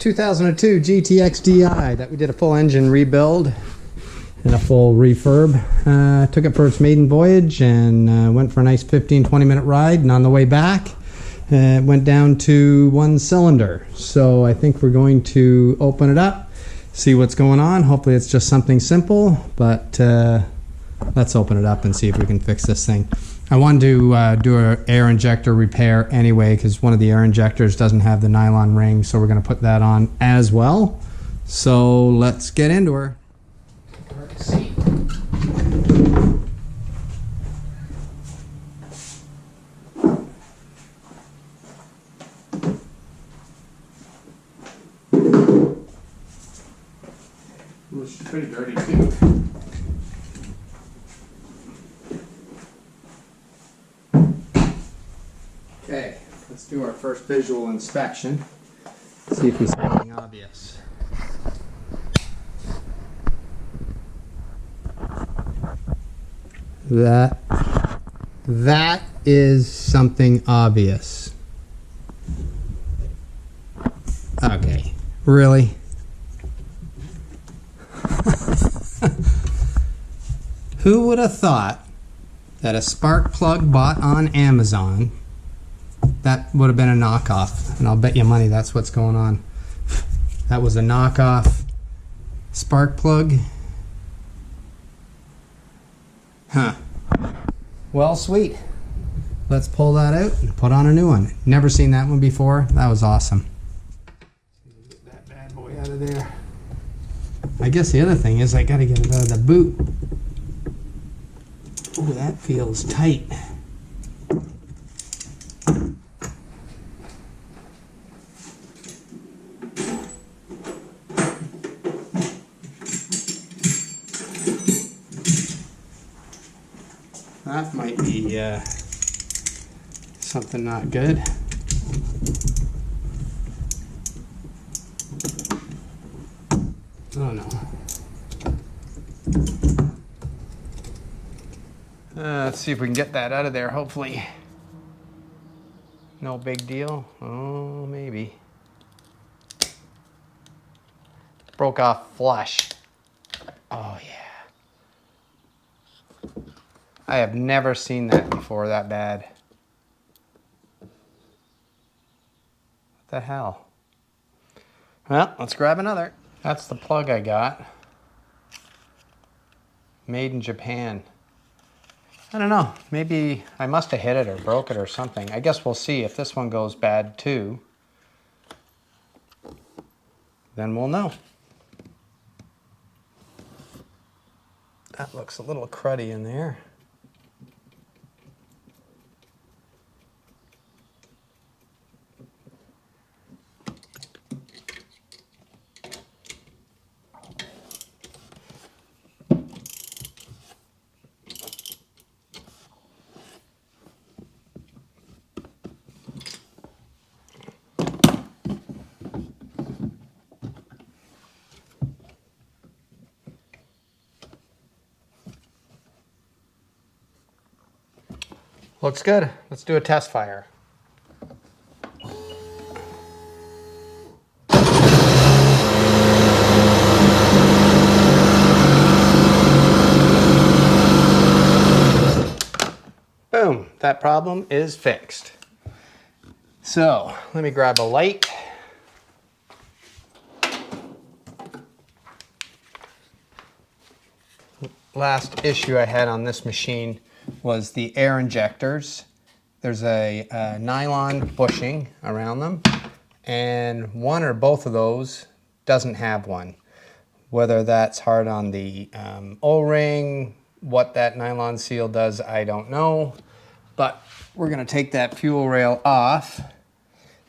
2002 GTX DI that we did a full engine rebuild and a full refurb. Took it for its maiden voyage and went for a nice 15-20 minute ride, and on the way back it went down to 1 cylinder. So I think we're going to open it up, see what's going on. Hopefully it's just something simple, but let's open it up and see if we can fix this thing. I wanted to do an air injector repair anyway, because one of the air injectors doesn't have the nylon ring, so we're going to put that on as well. So let's get into her. It's pretty dirty too. Okay, let's do our first visual inspection. See if we see anything obvious. That is something obvious. Okay, really? Who would have thought that a spark plug bought on Amazon, that would have been a knockoff? And I'll bet you money that's what's going on. That was a knockoff spark plug. Huh. Well, sweet. Let's pull that out and put on a new one. Never seen that one before. That was awesome. Get that bad boy out of there. I guess the other thing is I gotta get it out of the boot. Oh, that feels tight. That might be something not good. Oh no. Let's see if we can get that out of there, hopefully. No big deal. Oh, maybe. Broke off flush. Oh yeah. I have never seen that before that bad. What the hell? Well, let's grab another. That's the plug I got. Made in Japan. I don't know, maybe I must have hit it or broke it or something. I guess we'll see if this one goes bad too. Then we'll know. That looks a little cruddy in there. Looks good. Let's do a test fire. Boom, that problem is fixed. So let me grab a light. Last issue I had on this machine was the air injectors. There's a nylon bushing around them, and one or both of those doesn't have one. Whether that's hard on the O-ring, what that nylon seal does, I don't know. But we're gonna take that fuel rail off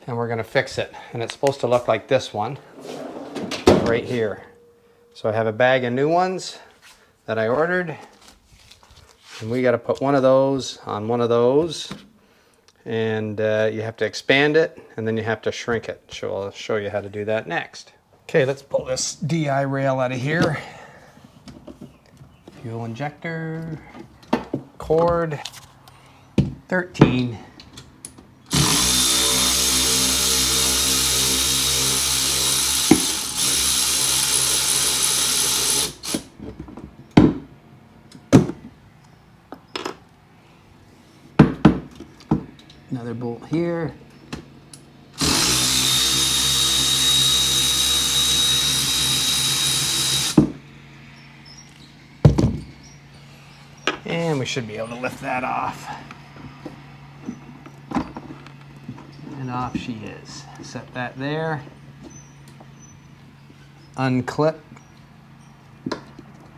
and we're gonna fix it. And it's supposed to look like this one right here. So I have a bag of new ones that I ordered. And we got to put one of those on one of those, and you have to expand it and then you have to shrink it. So I'll show you how to do that next. Okay, let's pull this DI rail out of here. Fuel injector, cord, 13. Another bolt here. And we should be able to lift that off. And off she is. Set that there. Unclip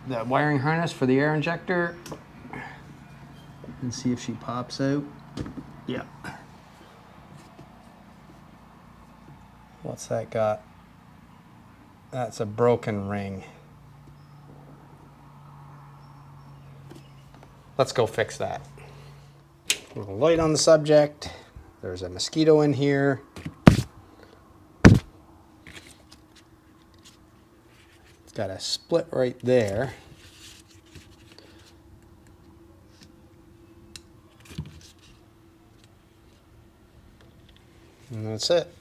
the wiring harness for the air injector. And see if she pops out. Yep. What's that got? That's a broken ring. Let's go fix that. A little light on the subject. There's a mosquito in here. It's got a split right there. And that's it.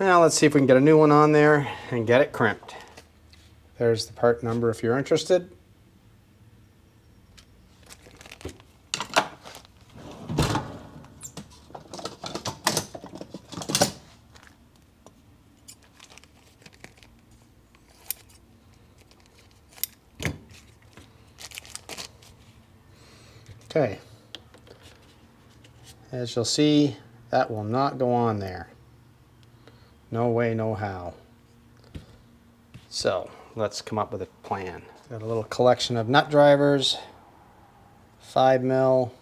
Now let's see if we can get a new one on there and get it crimped. There's the part number if you're interested. Okay, as you'll see, that will not go on there. No way, no how. So let's come up with a plan. Got a little collection of nut drivers, 5 mil,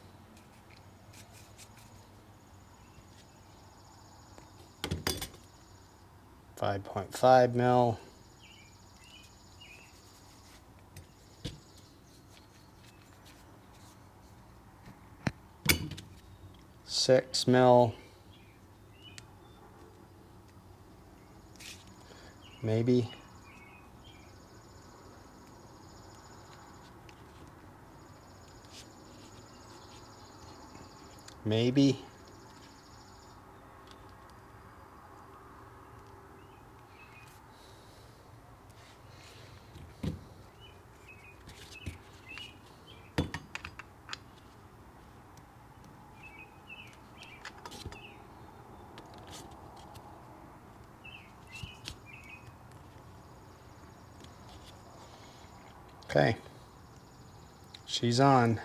5.5 mil, 6 mil, maybe, maybe, okay, she's on.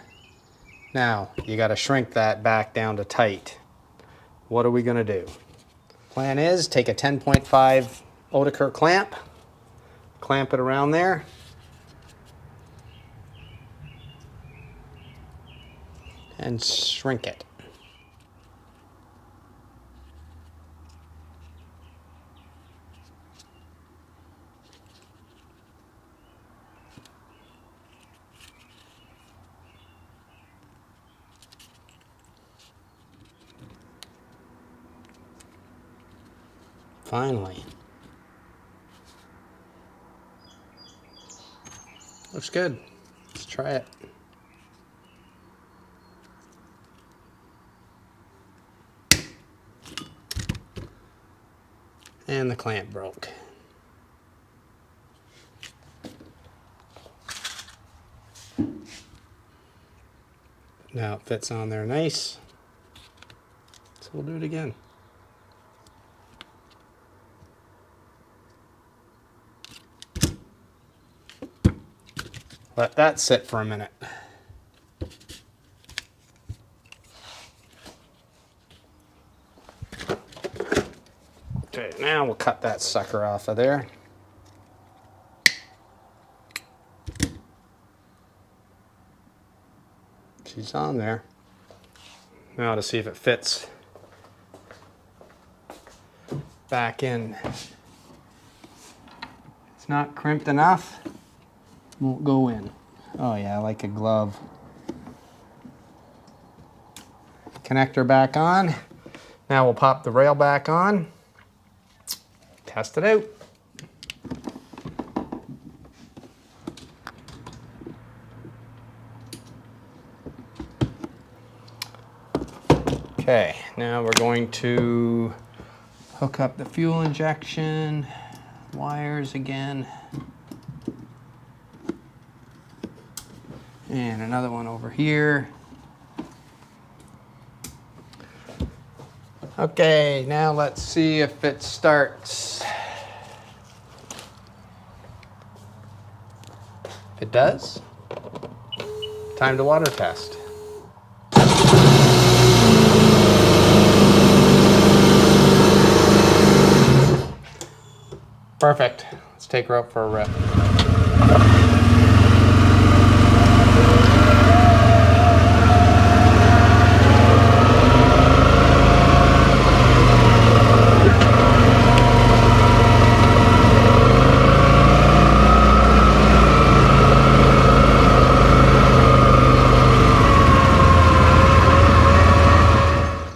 Now, you got to shrink that back down to tight. What are we going to do? Plan is take a 10.5 Oetiker clamp it around there. And shrink it. Finally. Looks good. Let's try it. And the clamp broke. Now it fits on there nice. So we'll do it again. Let that sit for a minute. Okay, now we'll cut that sucker off of there. She's on there. Now to see if it fits back in. It's not crimped enough. Won't go in. Oh yeah, like a glove. Connector back on. Now we'll pop the rail back on. Test it out. Okay, now we're going to hook up the fuel injection wires again. And another one over here. Okay, now let's see if it starts. If it does, time to water test. Perfect. Let's take her out for a rip.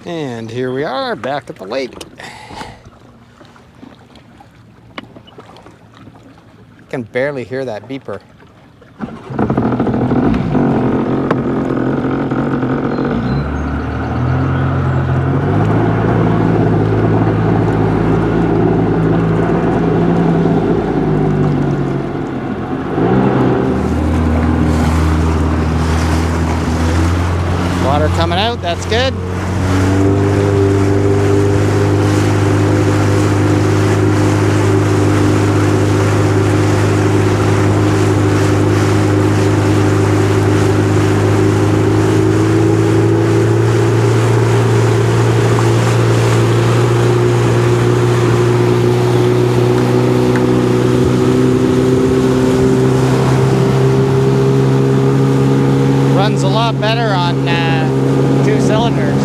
And here we are, back at the lake. I can barely hear that beeper. Water coming out, that's good. Runs a lot better on 2 cylinders.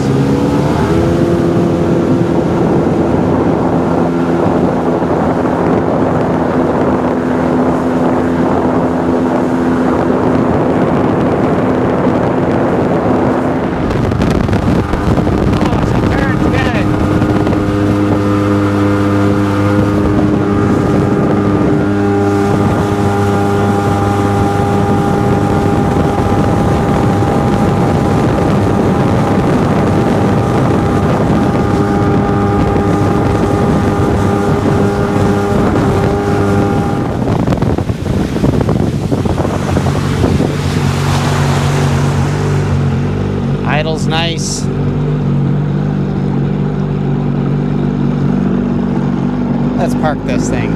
Idle's nice. Let's park this thing.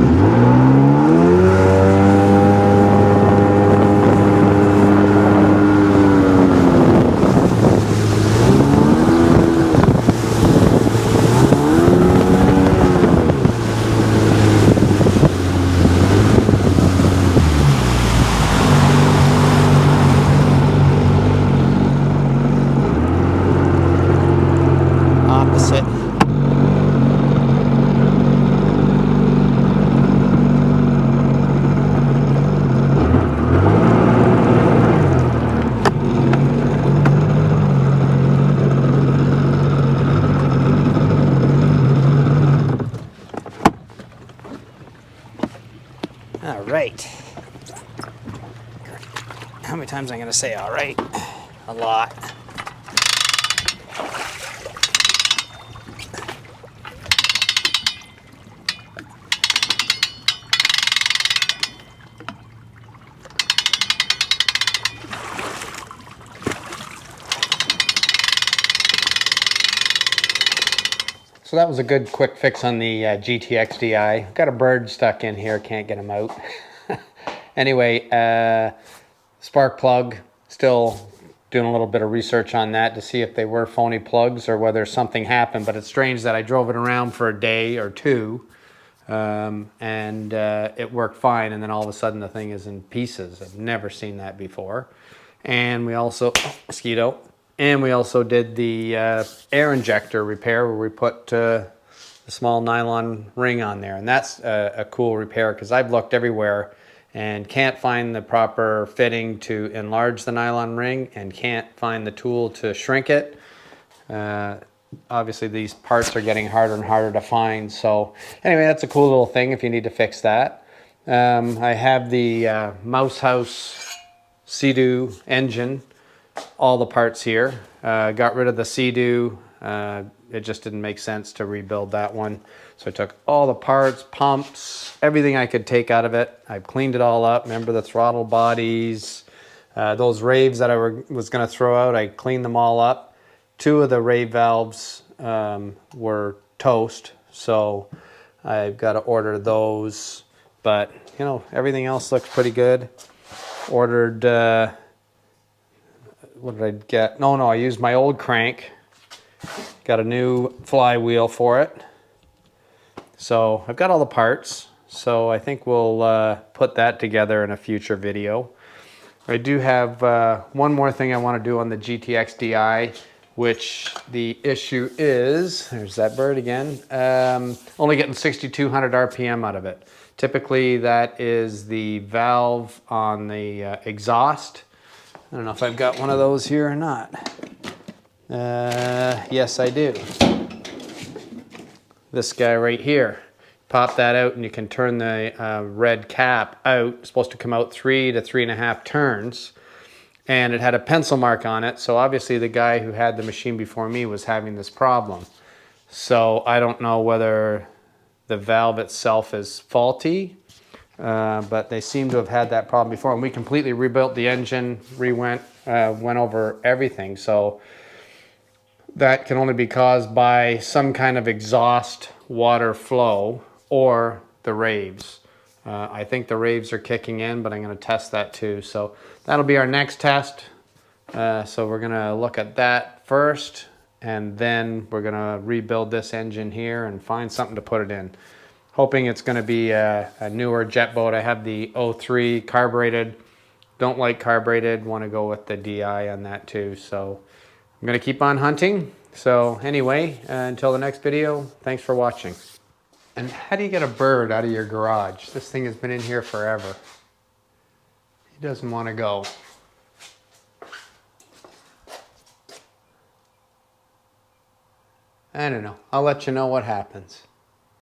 Opposite. All right. How many times am I going to say all right? A lot. So that was a good quick fix on the GTX DI. Got a bird stuck in here, can't get him out. Anyway, spark plug, still doing a little bit of research on that to see if they were phony plugs or whether something happened. But it's strange that I drove it around for a day or two and it worked fine, and then all of a sudden the thing is in pieces. I've never seen that before. And we also, mosquito. And we also did the air injector repair where we put a small nylon ring on there. And that's a cool repair because I've looked everywhere and can't find the proper fitting to enlarge the nylon ring and can't find the tool to shrink it. Obviously these parts are getting harder and harder to find. So anyway, that's a cool little thing if you need to fix that. I have the Mouse House Seadoo engine. All the parts here. Got rid of the Seadoo. It just didn't make sense to rebuild that one. So I took all the parts, pumps, everything I could take out of it. I cleaned it all up. Remember the throttle bodies, those raves that I was going to throw out, I cleaned them all up. 2 of the rave valves were toast, so I've got to order those. But you know, everything else looks pretty good. Ordered, what did I get? No, I used my old crank. Got a new flywheel for it. So I've got all the parts. So I think we'll put that together in a future video. I do have one more thing I want to do on the GTX DI, which the issue is, there's that bird again, only getting 6,200 RPM out of it. Typically that is the valve on the exhaust. I don't know if I've got one of those here or not. Yes, I do. This guy right here. Pop that out and you can turn the red cap out. It's supposed to come out 3 to 3.5 turns. And it had a pencil mark on it. So obviously the guy who had the machine before me was having this problem. So I don't know whether the valve itself is faulty, but they seem to have had that problem before. And we completely rebuilt the engine, went over everything. So that can only be caused by some kind of exhaust water flow or the raves. I think the raves are kicking in, but I'm going to test that too. So that'll be our next test. So we're going to look at that first, and then we're going to rebuild this engine here and find something to put it in. Hoping it's going to be a newer jet boat. I have the 03 carbureted. Don't like carbureted. Want to go with the DI on that too. So I'm going to keep on hunting. So anyway, until the next video, thanks for watching. And how do you get a bird out of your garage? This thing has been in here forever. He doesn't want to go. I don't know. I'll let you know what happens.